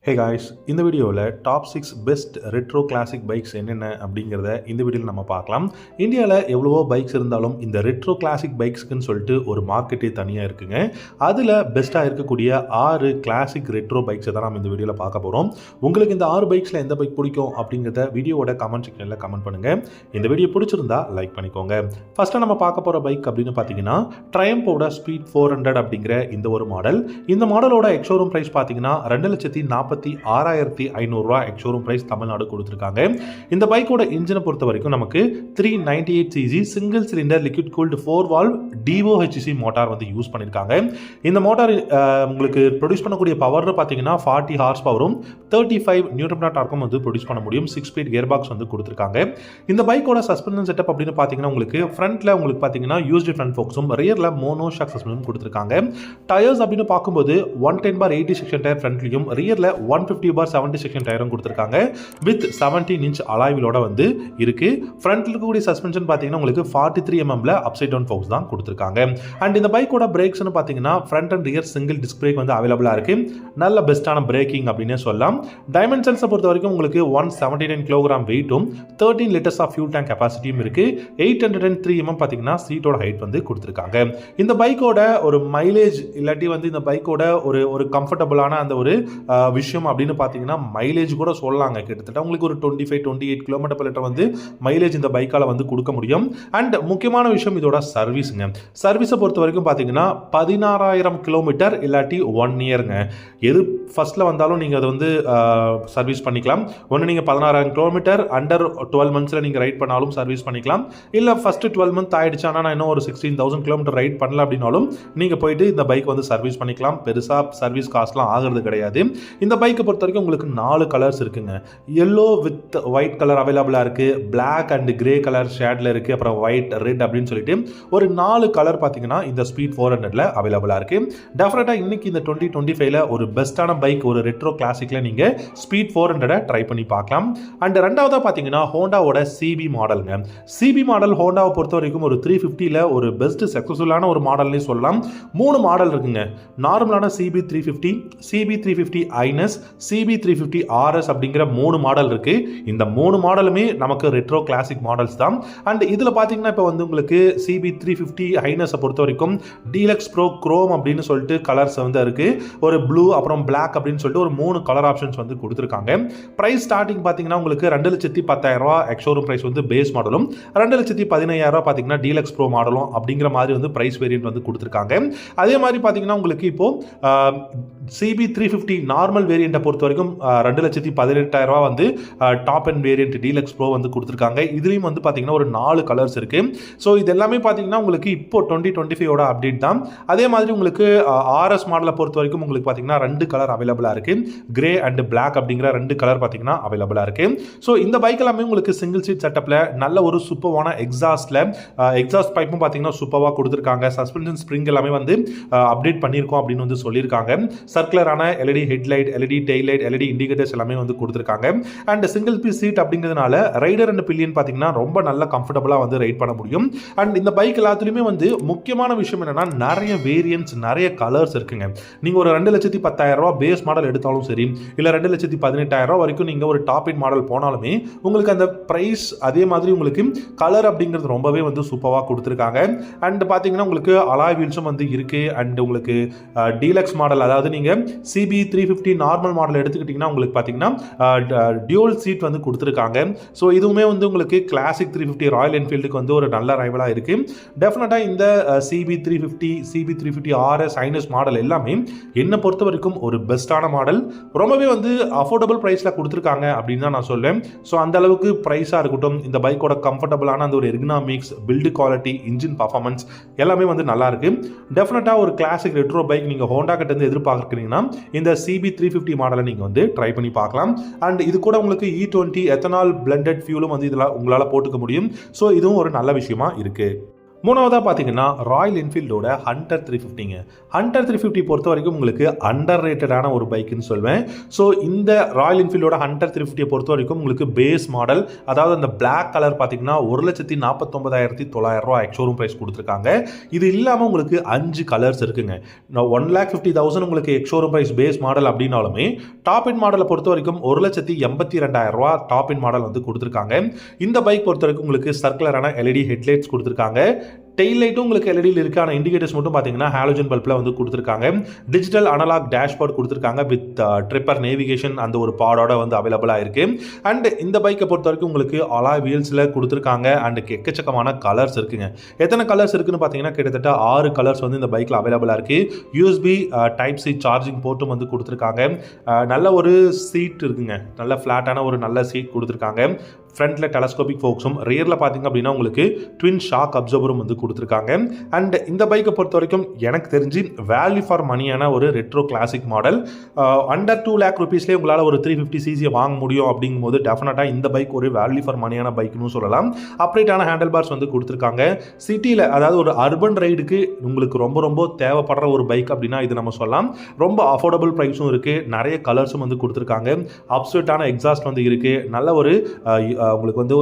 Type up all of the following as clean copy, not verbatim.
Hey guys, இந்த வீடியோவில் top 6 best retro classic bikes என்னென்ன அப்படிங்கிறத இந்த வீடியோவில் நம்ம பார்க்கலாம். இந்தியாவில் எவ்வளவோ பைக்ஸ் இருந்தாலும் இந்த ரெட்ரோ கிளாசிக் பைக்ஸ்க்குன்னு சொல்லிட்டு ஒரு மார்க்கெட்டே தனியாக இருக்குங்க. அதில் பெஸ்ட்டாக இருக்கக்கூடிய 6 கிளாசிக் ரெட்ரோ பைக்ஸை தான் நம்ம இந்த வீடியோவில் பார்க்க போகிறோம். உங்களுக்கு இந்த 6 பைக்ஸில் எந்த பைக் பிடிக்கும் அப்படிங்கிறத வீடியோவோட கமெண்ட் செக்ஷனில் கமெண்ட் பண்ணுங்கள். இந்த வீடியோ பிடிச்சிருந்தா லைக் பண்ணிக்கோங்க. ஃபஸ்ட்டாக நம்ம பார்க்க போகிற பைக் அப்படின்னு பார்த்தீங்கன்னா ட்ரையம்போட ஸ்பீட் 400 அப்படிங்கிற இந்த ஒரு மாடல். இந்த மாடலோட எக்ஸோரூம் ப்ரைஸ் பார்த்தீங்கன்னா 2,46,500 எக்ஸோரூம் பிரைஸ் தமிழ்நாடு கொடுத்துருக்காங்க. இந்த பைக்கோட இன்ஜினை பொறுத்த வரைக்கும் நமக்கு 398cc single cylinder liquid cooled 4 valve DOHC motor வந்து யூஸ் பண்ணியிருக்காங்க. இந்த மோட்டார் உங்களுக்கு ப்ரொடியூஸ் பண்ணக்கூடிய பவர் பார்த்தீங்கன்னா 40 ஹார்ஸ் பவரும் 35 நியூட்டன் டார்க்கும் வந்து ப்ரொடியூஸ் பண்ண முடியும். 6 ஸ்பீட் கியர் பாக்ஸ் வந்து கொடுத்துருக்காங்க. இந்த பைக்கோட சஸ்பென்ஷன் செட்டப் அப்படின்னு பார்த்தீங்கன்னா உங்களுக்கு ஃப்ரண்ட்ல உங்களுக்கு பார்த்தீங்கன்னா யூஸ்டு ஃப்ரண்ட் ஃபோக்ஸும் ரியரில் மோனோ ஷாக் சஸ்பென்ஷன் கொடுத்துருக்காங்க. டயர்ஸ் அப்படின்னு பார்க்கும்போது 110/80 செக்ஷன் டயர் ஃப்ரண்ட்லையும் ரியரில் 150/70 செக்ஷன் டயரும் கொடுத்துருக்காங்க. வித் 17 இன்ச் அலாய் வீலோட வந்து இருக்கு. ஃப்ரண்ட்ல இருக்கக்கூடிய சஸ்பென்ஷன் பார்த்தீங்கன்னா உங்களுக்கு 43 mm அப்சைட் டவுன் ஃபோக்ஸ் தான் கொடுத்துருக்காங்க. அண்ட் இந்த பைக்கோட பிரேக்ஸ்னு பார்த்தீங்கன்னா front and rear single disc break வந்து அவைலபிளாக இருக்கு. நல்ல பெஸ்ட்டான பிரேக்கிங் அப்படின்னே சொல்லலாம். டைமென்ஷன்ஸை பொறுத்த வரைக்கும் உங்களுக்கு 179 கிலோகிராம் வெயிட்டும் 13 லிட்டர்ஸ் ஆஃப் ஃபியூல் டேங்க் கெப்பாசிட்டியும் இருக்கு. 803 mm பார்த்தீங்கன்னா சீட்டோட ஹைட் வந்து கொடுத்துருக்காங்க. இந்த பைக்கோட ஒரு மைலேஜ் இல்லாட்டி வந்து இந்த பைக்கோட ஒரு கம்ஃபர்டபுளான அந்த ஒரு விஷயம் அப்படின்னு பார்த்தீங்கன்னா மைலேஜ் கூட சொல்லலாங்க. கிட்டத்தட்ட உங்களுக்கு ஒரு 25-28 கிலோமீட்டர் per லிட்டர் வந்து மைலேஜ் இந்த பைக்கால வந்து கொடுக்க முடியும். அண்ட் முக்கியமான விஷயம் இதோட சர்வீஸுங்க. சர்வீஸை பொறுத்த வரைக்கும் பார்த்தீங்கன்னா 16,000 கிலோமீட்டர் இல்லாட்டி 1 இயருங்க. எது ஃபர்ஸ்ட்ல வந்தாலும் நீங்கள் அதை வந்து சர்வீஸ் பண்ணிக்கலாம். ஒன்று நீங்கள் 16,000 கிலோமீட்டர் அண்டர் 12 மந்த்ஸில் நீங்கள் ரைட் பண்ணாலும் சர்வீஸ் பண்ணிக்கலாம். இல்லை ஃபர்ஸ்ட் 12 மந்த் ஆயிடுச்சானா நான் இன்னும் ஒரு 16,000 கிலோமீட்டர் ரைட் பண்ணல அப்படின்னாலும் நீங்கள் போயிட்டு இந்த பைக் வந்து சர்வீஸ் பண்ணிக்கலாம். பெருசாக சர்வீஸ் காஸ்ட்லாம் ஆகிறது கிடையாது. இந்த பைக்கை பொறுத்த வரைக்கும் உங்களுக்கு 4 கலர்ஸ் இருக்குங்க. எல்லோ வித் ஒயிட் கலர் அவைலபிளாக இருக்கு. பிளாக் அண்ட் கிரே கலர் ஷேட்ல இருக்கு. அப்புறம் ஒயிட் ரெட் அப்படின்னு சொல்லிட்டு ஒரு 4 கலர் பார்த்தீங்கன்னா இந்த ஸ்பீட் 400ல அவைலபிளாக இருக்கு. டெஃபினட்டா இன்னைக்கு இந்த 2025ல ஒரு பெஸ்ட்டான பைக் ஒரு ரெட்ரோ கிளாசிக்ல நீங்க ஸ்பீட் 400 ட்ரை பண்ணி பார்க்கலாம். அண்ட் ரெண்டாவதா பார்த்தீங்கன்னா ஹோண்டாவோட CB மாடலுங்க. CB மாடல் ஹோண்டாவை பொறுத்த வரைக்கும் ஒரு 350ல ஒரு பெஸ்ட் சக்சஸ்ஃபுல்லான ஒரு மாடல்னே சொல்லலாம். 3 மாடல் இருக்குங்க. நார்மலான CB 350, CB 350 ஐனஸ், CB 350 RS அப்படிங்கிற 3 மாடல் இருக்கு. இந்த 3 மாடலுமே நமக்கு ரெட்ரோ கிளாசிக் மாடல்ஸ் தான். அண்ட் இதுல பாத்தீங்கன்னா இப்போ வந்து உங்களுக்கு CB 350 ஐனஸ் பொறுத்த வரைக்கும் டீலக்ஸ் ப்ரோ குரோம் அப்படின்னு சொல்லிட்டு கலர்ஸ் வந்து இருக்கு. ஒரு ப்ளூ அப்புறம் பிளாக் அப்படின்னு சொல்லிட்டு ஒரு 3 கலர் ஆப்ஷன்ஸ் வந்து கொடுத்துருக்காங்க. பிரைஸ் ஸ்டார்டிங் பாத்தீங்கன்னா உங்களுக்கு 2,10,000 எக்ஸோரூம் பிரைஸ் வந்து பேஸ் மாடலும் 2,15,000 பாத்தீங்கன்னா டீலக்ஸ் ப்ரோ மாடலும் அப்படிங்கிற மாதிரி வந்து பிரைஸ் வேரியன்ட் வந்து கொடுத்துருக்காங்க. அதே மாதிரி பாத்தீங்கன்னா உங்களுக்கு இப்போ CB 350 நார்மல் வேரியண்ட்டை பொறுத்த வரைக்கும் 2,18,000 வந்து top and variant deluxe bro வந்து கொடுத்துருக்காங்க. இதுலேயும் வந்து பார்த்தீங்கன்னா ஒரு 4 கலர்ஸ் இருக்கு. ஸோ இது எல்லாமே பார்த்தீங்கன்னா உங்களுக்கு இப்போ 2025ஓட அப்டேட் தான். அதே மாதிரி உங்களுக்கு RS மாடலை பொறுத்த வரைக்கும் உங்களுக்கு பார்த்தீங்கன்னா 2 கலர் அவைலபிளாக இருக்கு. கிரே அண்ட் பிளாக் அப்படிங்கிற 2 கலர் பார்த்தீங்கன்னா அவைலபிளாக இருக்கு. ஸோ இந்த பைக் எல்லாமே உங்களுக்கு சிங்கிள் சீட் செட்டப்பில் நல்ல ஒரு சூப்பரான எக்ஸாஸ்ட் பைப்பும் பார்த்தீங்கன்னா சூப்பராக கொடுத்துருக்காங்க. சஸ்பென்ஷன் ஸ்ப்ரிங் எல்லாமே வந்து அப்டேட் பண்ணியிருக்கோம் அப்படின்னு வந்து சொல்லியிருக்காங்க. சர்க்குலரான LED headlight, LED tail light, LED indicators எல்லாமே வந்து கொடுத்துருக்காங்க. அண்ட் சிங்கிள் பீஸ் சீட் அப்படிங்கிறதுனால ரைடர் அண்ட் பில்லியன் பார்த்தீங்கன்னா ரொம்ப நல்ல கம்ஃபர்டபுளாக வந்து ரைட் பண்ண முடியும். அண்ட் இந்த பைக் எல்லாத்துலேயுமே வந்து முக்கியமான விஷயம் என்னன்னா நிறைய வேரியன்ட்ஸ், நிறைய கலர்ஸ் இருக்குங்க. நீங்கள் ஒரு 2,10,000 பேஸ் மாடல் எடுத்தாலும் சரி, இல்லை 2,18,000 வரைக்கும் நீங்கள் ஒரு டாப் இன் மாடல் போனாலுமே உங்களுக்கு அந்த ப்ரைஸ் அதே மாதிரி உங்களுக்கு கலர் அப்படிங்கிறது ரொம்பவே வந்து சூப்பராக கொடுத்துருக்காங்க. அண்ட் பார்த்தீங்கன்னா உங்களுக்கு அலாய் வீல்ஸும் வந்து இருக்கு. அண்ட் உங்களுக்கு டீலக்ஸ் மாடல், அதாவது நீங்கள் CB 350 நார்மல் மாடல் எடுத்துக்கிட்டிங்கன்னா உங்களுக்கு பார்த்தீங்கன்னா டியூல் சீட் வந்து கொடுத்துருக்காங்க. ஸோ இதுவுமே வந்து உங்களுக்கு கிளாசிக் 350 ராயல் என்ஃபீல்டுக்கு வந்து ஒரு நல்ல ரைவலாக இருக்கு. டெஃபினட்டாக இந்த CB 350, CB 350 RS ஐனஸ் மாடல் எல்லாமே என்னை பொறுத்த வரைக்கும் ஒரு பெஸ்ட்டான மாடல். ரொம்பவே வந்து அஃபோர்டபுள் ப்ரைஸில் கொடுத்துருக்காங்க அப்படின்னு தான் நான் சொல்லுவேன். ஸோ அந்த அளவுக்கு ப்ரைஸாக இருக்கட்டும், இந்த பைக்கோட கம்ஃபர்டபுளான அந்த ஒரு ergonomics, build quality, engine performance எல்லாமே வந்து நல்லா இருக்கு. டெஃபினட்டாக ஒரு கிளாசிக் ரெட்ரோ பைக் நீங்கள் ஹோண்டா கிட்ட இருந்து எதிர்பார்க்குறீங்கன்னா இந்த CB 350 மாடலை நீங்கள் வந்து ட்ரை பண்ணி பார்க்கலாம். அண்ட் இது கூட உங்களுக்கு E20 எத்தனால் பிளெண்டட் ஃபியூலும் வந்து இதில் உங்களால் போட்டுக்க முடியும். ஸோ இதுவும் ஒரு நல்ல விஷயமா இருக்கு. மூணாவதாக பார்த்தீங்கன்னா ராயல் என்ஃபீல்டோட ஹண்டர் 350ங்க. ஹண்டர் 350 பொறுத்த வரைக்கும் உங்களுக்கு அண்டர் ரேட்டடான ஒரு பைக்குன்னு சொல்வேன். ஸோ இந்த ராயல் என்ஃபீல்டோட ஹண்டர் 350 பொறுத்த வரைக்கும் உங்களுக்கு பேஸ் மாடல், அதாவது அந்த பிளாக் கலர் பார்த்தீங்கன்னா 1,49,900 எக்ஸ்ஷோரூம் ப்ரைஸ் கொடுத்துருக்காங்க. இது இல்லாமல் உங்களுக்கு 5 கலர்ஸ் இருக்குங்க. 1,50,000 உங்களுக்கு எக்ஸ்ஷோரூம் ப்ரைஸ் பேஸ் மாடல் அப்படின்னாலுமே டாப் இன் மாடலை பொறுத்த வரைக்கும் 1,82,000 டாப் இன் மாடல் வந்து கொடுத்துருக்காங்க. இந்த பைக் பொறுத்த வரைக்கும் உங்களுக்கு சர்க்குலரான எல்இடி ஹெட்லைட்ஸ் கொடுத்துருக்காங்க. டெயில் லைட்டும் உங்களுக்கு எல்இடியில் இருக்கான இண்டிகேட்டர்ஸ் மட்டும் பார்த்தீங்கன்னா ஹாலோஜன் பல்பில் வந்து கொடுத்துருக்காங்க. டிஜிட்டல் அனலாக் டேஷ்போர்ட் கொடுத்துருக்காங்க வித் ட்ரிப்பர் நேவிகேஷன் அந்த ஒரு பாடோட வந்து அவைலபிளாக இருக்குது. அண்ட் இந்த பைக்கை பொறுத்த வரைக்கும் உங்களுக்கு அலாய் வீல்ஸில் கொடுத்துருக்காங்க. அண்ட் எக்கச்சக்கமான கலர்ஸ் இருக்குங்க. எத்தனை கலர்ஸ் இருக்குன்னு பார்த்தீங்கன்னா கிட்டத்தட்ட 6 கலர்ஸ் வந்து இந்த பைக்கில் அவைலபிளாக இருக்குது. யூஎஸ்பி டைப் சி சார்ஜிங் போர்ட்டும் வந்து கொடுத்துருக்காங்க. நல்ல ஒரு சீட் இருக்குங்க, நல்ல ஃப்ளாட்டான ஒரு நல்ல சீட் கொடுத்துருக்காங்க. ஃப்ரண்ட்டில் டெலஸ்கோபிக் ஃபோக்ஸும், ரியரில் பார்த்தீங்க அப்படின்னா உங்களுக்கு ட்வின் ஷாக் அப்சர்வரும் வந்து கொடுத்துருக்காங்க. அண்ட் இந்த பைக்கை பொறுத்த வரைக்கும் எனக்கு தெரிஞ்சு வேல்யூ ஃபார் மணியான ஒரு retro classic model. Under 2 lakh rupeesலேயே உங்களால் ஒரு 350cc வாங்க முடியும் அப்படிங்கும்போது டெஃபினட்டாக இந்த பைக் ஒரு வேல்யூ ஃபார் மணியான பைக்னு சொல்லலாம். அப்ரேட்டான ஹேண்டில் பார்ஸ் வந்து கொடுத்துருக்காங்க. சிட்டியில் அதாவது ஒரு அர்பன் ரைடுக்கு உங்களுக்கு ரொம்ப ரொம்ப தேவைப்படுற ஒரு பைக் அப்படின்னா இது நம்ம சொல்லலாம். ரொம்ப அஃபோர்டபுள் ப்ரைஸும் இருக்குது, நிறைய கலர்ஸும் வந்து கொடுத்துருக்காங்க. அப்செட்டான எக்ஸாஸ்ட் வந்து இருக்குது. நல்ல ஒரு உங்களுக்கு வந்து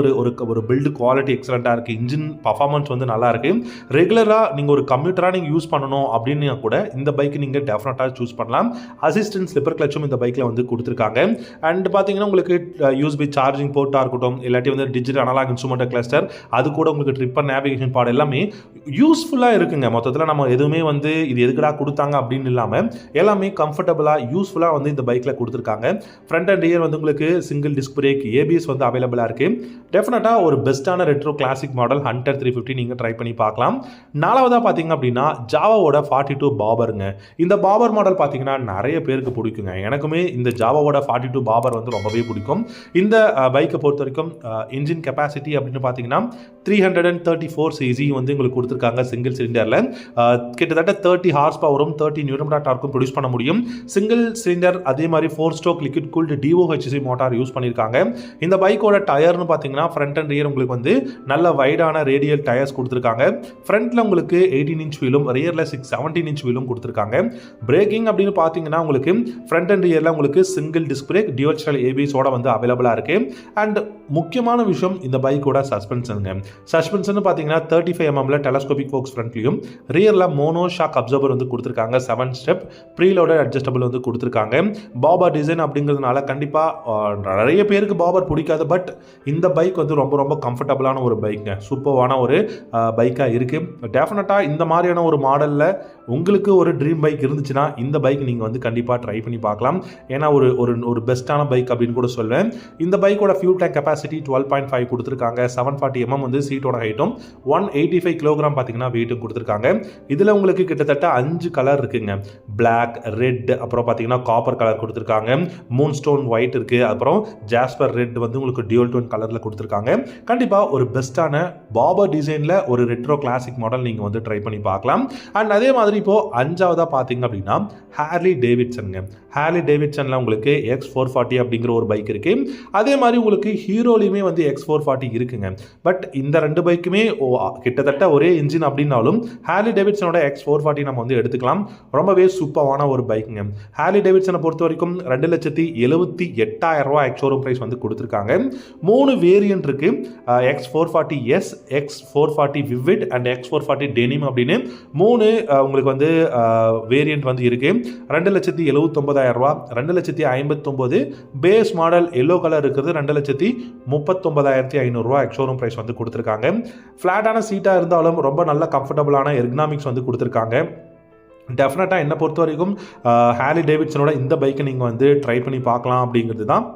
ஒரு பில்டு குவாலிட்டி எக்ஸலண்ட்டாக இருக்குது. இன்ஜின் பர்ஃபார்மன்ஸ் வந்து நல்லா இருக்குது. ரெகுலராக நீங்கள் ஒரு கம்ப்யூட்டராக நீங்கள் யூஸ் பண்ணணும் அப்படின்னா கூட இந்த பைக்கு நீங்கள் டெஃபினட்டாக சூஸ் பண்ணலாம். அசிஸ்டன்ட் ஸ்லிப்பர் கிளச்சும் இந்த பைக்கில் வந்து கொடுத்துருக்காங்க. அண்ட் பார்த்தீங்கன்னா உங்களுக்கு யூஎஸ்பி சார்ஜிங் போர்ட்டாக இருக்கட்டும், இல்லாட்டி வந்து டிஜிட்டல் அனலாக் இன்ஸ்ட்ருமெண்ட் கிளஸ்டர், அது கூட உங்களுக்கு ட்ரிப்பர் நேவிகேஷன் பாட் எல்லாமே யூஸ்ஃபுல்லாக இருக்குங்க. மொத்தத்தில் நம்ம எதுவுமே வந்து இது எதுக்கடா கொடுத்தாங்க அப்படின்னு இல்லாமல் எல்லாமே கம்ஃபர்டபுளாக யூஸ்ஃபுல்லாக வந்து இந்த பைக்கில் கொடுத்துருக்காங்க. ஃப்ரண்ட் அண்ட் ரியர் வந்து உங்களுக்கு சிங்கிள் டிஸ்க் பிரேக், ஏபிஎஸ் வந்து அவைலபிளாக இருக்கு. டெஃபினட்டாக ஒரு பெஸ்ட்டான ரெட்ரோ கிளாசிக் மாடல் ஹண்டர் 350 நீங்கள் ட்ரை பண்ணி பார்க்கலாம். நாலாவதாக பார்த்தீங்க அப்படின்னா ஜாவாவோட 42 பாபருங்க. இந்த பாபர் மாடல் பார்த்தீங்கன்னா நிறைய பேருக்கு பிடிக்குங்க. எனக்குமே இந்த ஜாவாவோட 42 பாபர் வந்து ரொம்பவே பிடிக்கும். இந்த பைக்கை பொறுத்த வரைக்கும் இன்ஜின் கெப்பாசிட்டி அப்படின்னு பார்த்தீங்கன்னா 334cc வந்து உங்களுக்கு கொடுத்துருக்காங்க. சிங்கிள் சிலிண்டரில் கிட்டத்தட்ட 30 ஹார்ஸ் பவரும் 30 நியூட்டன் டார்க்கும் ப்ரொடியூஸ் பண்ண முடியும். சிங்கிள் சிலிண்டர், அதே மாதிரி 4 stroke liquid cooled DOHC motor use பண்ணியிருக்காங்க. இந்த பைக்கோட டயர்னு பார்த்தீங்கன்னா ஃப்ரண்ட் அண்ட் ரியர் உங்களுக்கு வந்து நல்ல வைடான ரேடியல் டயர்ஸ் கொடுத்துருக்காங்க. ஃப்ரண்ட்டில் உங்களுக்கு 18 inch வீலும், ரியரில் 17 inch வீலும் கொடுத்துருக்காங்க. பிரேக்கிங் அப்படின்னு பார்த்தீங்கன்னா உங்களுக்கு ஃப்ரண்ட் அண்ட் ரியரில் உங்களுக்கு single disc brake, dual channel ஏபிஎஸோட வந்து அவைலபிளாக இருக்கு. அண்ட் முக்கியமான விஷயம் இந்த பைக்கோட சஸ்பென்ஷனுங்க. சஸ்பென்ஷன் பார்த்தீங்கன்னா 35mm டெலஸ்கோபிக் ஃபோக்ஸ் ஃப்ரண்ட்லையும், ரியரில் மோனோ ஷாக் அப்சர்வர் வந்து கொடுத்துருக்காங்க. 7 ஸ்டெப் ப்ரீலோடட் அட்ஜஸ்டபிள் வந்து கொடுத்துருக்காங்க. பாபர் டிசைன் அப்படிங்கிறதுனால கண்டிப்பாக நிறைய பேருக்கு பாபர் பிடிக்காது. பட் இந்த பைக் வந்து ரொம்ப ரொம்ப கம்ஃபர்டபுளான ஒரு பைக்குங்க. சூப்பரான ஒரு பைக்காக இருக்குது. டெஃபினட்டாக இந்த மாதிரியான ஒரு மாடலில் உங்களுக்கு ஒரு ட்ரீம் பைக் இருந்துச்சுன்னா இந்த பைக் நீங்கள் வந்து கண்டிப்பாக ட்ரை பண்ணி பார்க்கலாம். ஏன்னா ஒரு பெஸ்ட்டான பைக் அப்படின்னு கூட சொல்வேன். இந்த பைக்கோட ஃபியூல் டேங்க் கெப்பாசிட்டி 12.5 கொடுத்துருக்காங்க. 740mm வந்து சீட்டோட ஹைட்டும், 185 கிலோகிராம் பார்த்தீங்கன்னா வெயிட்டும் கொடுத்துருக்காங்க. இதில் உங்களுக்கு கிட்டத்தட்ட 5 கலர் இருக்குங்க. பிளாக், ரெட், அப்புறம் பார்த்தீங்கன்னா காப்பர் கலர் கொடுத்துருக்காங்க. மூன் ஸ்டோன் ஒயிட் இருக்குது. அப்புறம் ஜாஸ்பர் ரெட் வந்து உங்களுக்கு டியூல் டோன் கலரில் கொடுத்துருக்காங்க. கண்டிப்பாக ஒரு பெஸ்ட்டான பாபர் டிசைனில் ஒரு ரெட்ரோ கிளாசிக் மாடல் நீங்கள் வந்து ட்ரை பண்ணி பார்க்கலாம். அண்ட் அதே மாதிரி இப்போது 5ஆவதாக பார்த்தீங்க அப்படின்னா ஹார்லி டேவிட்சனுங்க. ஹார்லி டேவிட்சனில் உங்களுக்கு X440 அப்படிங்கிற ஒரு பைக் இருக்குது. அதே மாதிரி உங்களுக்கு ஹீரோலையுமே வந்து X440 இருக்குங்க. பட் இந்த 2 பைக்குமே கிட்டத்தட்ட ஒரே இன்ஜின் அப்படின்னாலும் ஹார்லி டேவிட்சனோட X440 நம்ம வந்து எடுத்துக்கலாம். ரொம்பவே சூப்பரான ஒரு பைக்குங்க. ஹார்லி டேவிட்சனை பொறுத்த வரைக்கும் 2,78,000 எக்ஸ்ஷோரூம் ப்ரைஸ் வந்து கொடுத்துருக்காங்க. 3 வேரியன்ட் இருக்கு. X440S, X440 vivid and X440 denim அப்படின்னு 3 உங்களுக்கு வந்து வேரியன்ட் வந்து இருக்கு. 2,79,000, 2,59,000 பேஸ் மாடல் எல்லோ கலர் இருக்கிறது, 2,39,500 எக்ஸ்ஷோரூம் ப்ரைஸ் வந்து கொடுத்துருக்காங்க. ஃப்ளாட்டான சீட்டாக இருந்தாலும் ரொம்ப நல்ல கம்ஃபர்டபுளான எர்கனாமிக்ஸ் வந்து கொடுத்துருக்காங்க. டெஃபினட்டாக என்னை பொறுத்த வரைக்கும் ஹார்லி டேவிட்சனோட இந்த பைக்கை நீங்கள் வந்து ட்ரை பண்ணி பார்க்கலாம் அப்படிங்கிறது தான்.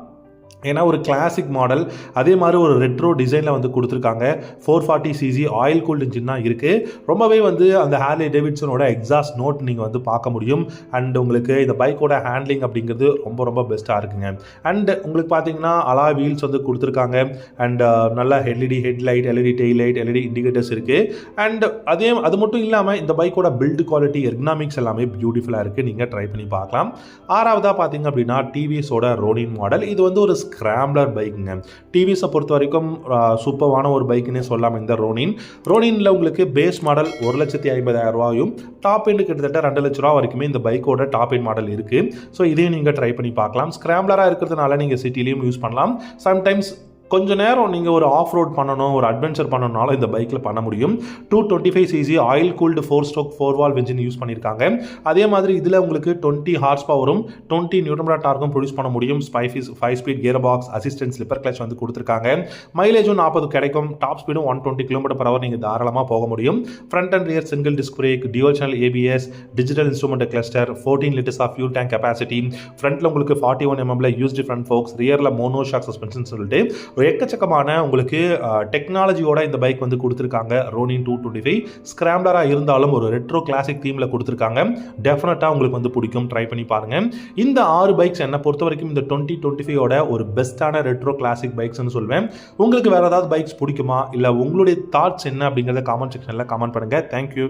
ஏன்னா ஒரு கிளாசிக் மாடல், அதே மாதிரி ஒரு ரெட்ரோ டிசைனில் வந்து கொடுத்துருக்காங்க. 440cc ஆயில் கூல்டு இன்ஜின் தான் இருக்குது. ரொம்பவே வந்து அந்த ஹார்லி டேவிட்சனோட எக்ஸாஸ்ட் நோட் நீங்கள் வந்து பார்க்க முடியும். அண்ட் உங்களுக்கு இந்த பைக்கோட ஹேண்ட்லிங் அப்படிங்கிறது ரொம்ப ரொம்ப பெஸ்ட்டாக இருக்குங்க. அண்ட் உங்களுக்கு பார்த்தீங்கன்னா அலாய் வீல்ஸ் வந்து கொடுத்துருக்காங்க. அண்ட் நல்ல LED headlight, LED tail light, LED indicators இருக்குது. அண்ட் அது மட்டும் இல்லாமல் இந்த பைக்கோட பில்டு குவாலிட்டி, எர்கனாமிக்ஸ் எல்லாமே பியூட்டிஃபுல்லாக இருக்குது. நீங்கள் ட்ரை பண்ணி பார்க்கலாம். 6ஆவதாக பார்த்தீங்க அப்படின்னா டிவிஎஸோட ரோனின் மாடல். இது வந்து ஒரு ஸ்கிராம்ப்ளர் பைக்குங்க. டிவிஎஸை பொறுத்த வரைக்கும் சூப்பரான ஒரு பைக்குன்னே சொல்லலாம் இந்த ரோனினில் உங்களுக்கு பேஸ் மாடல் 1,50,000 டாப் எண்டு கிட்டத்தட்ட 2 லட்ச ரூபா வரைக்குமே இந்த பைக்கோட டாப் எண்ட் மாடல் இருக்குது. ஸோ இதையும் நீங்கள் ட்ரை பண்ணி பார்க்கலாம். ஸ்கிராம்ப்ளராக இருக்கிறதுனால நீங்கள் சிட்டிலையும் யூஸ் பண்ணலாம். சம்டைம்ஸ் கொஞ்ச நேரம் நீங்கள் ஒரு ஆஃப் ரோட் பண்ணணும், ஒரு அட்வென்ச்சர் பண்ணணும்னாலும் இந்த பைக்கில் பண்ண முடியும். 225cc oil cooled 4-stroke 4-valve engine use பண்ணியிருக்காங்க. அதே மாதிரி இதில் உங்களுக்கு 20 ஹார்ஸ் பவரும் 20 நியூட்டன் டார்க்கும் ப்ரொடியூஸ் பண்ண முடியும். 5 speed gear box, assistant slipper clutch வந்து கொடுத்துருக்காங்க. மைலேஜும் 40 கிடைக்கும். டாப் ஸ்பீடும் 120 km/h நீங்கள் தாராளமாக போக முடியும். Front and rear single disc brake, dual channel ABS, digital instrument cluster, 14 liters of fuel tank capacity, ஃப்ரண்ட்டில் உங்களுக்கு 41 mm யூஸ்டு ஃப்ரண்ட் ஃபோக்ஸ், ரியரில் மோனோ ஷாக் சஸ்பென்ஷன் சொல்லிட்டு ஒரு எக்கச்சக்கமான உங்களுக்கு டெக்னாலஜியோட இந்த பைக் வந்து கொடுத்துருக்காங்க. ரோனின் 225 ஸ்கிராம்ப்ளராக இருந்தாலும் ஒரு ரெட்ரோ கிளாசிக் தீமில் கொடுத்துருக்காங்க. டெஃபினட்டாக உங்களுக்கு வந்து பிடிக்கும். ட்ரை பண்ணி பாருங்கள். இந்த 6 பைக்ஸ் என்னை பொறுத்த வரைக்கும் இந்த 2025 ஒரு பெஸ்ட்டான ரெட்ரோ கிளாசிக் பைக்ஸ்னு சொல்வேன். உங்களுக்கு வேறு ஏதாவது பைக்ஸ் பிடிக்குமா, இல்லை உங்களுடைய தாட்ஸ் என்ன அப்படிங்கிறத காமெண்ட் செக்ஷனில் கமெண்ட் பண்ணுங்கள். தேங்க்யூ.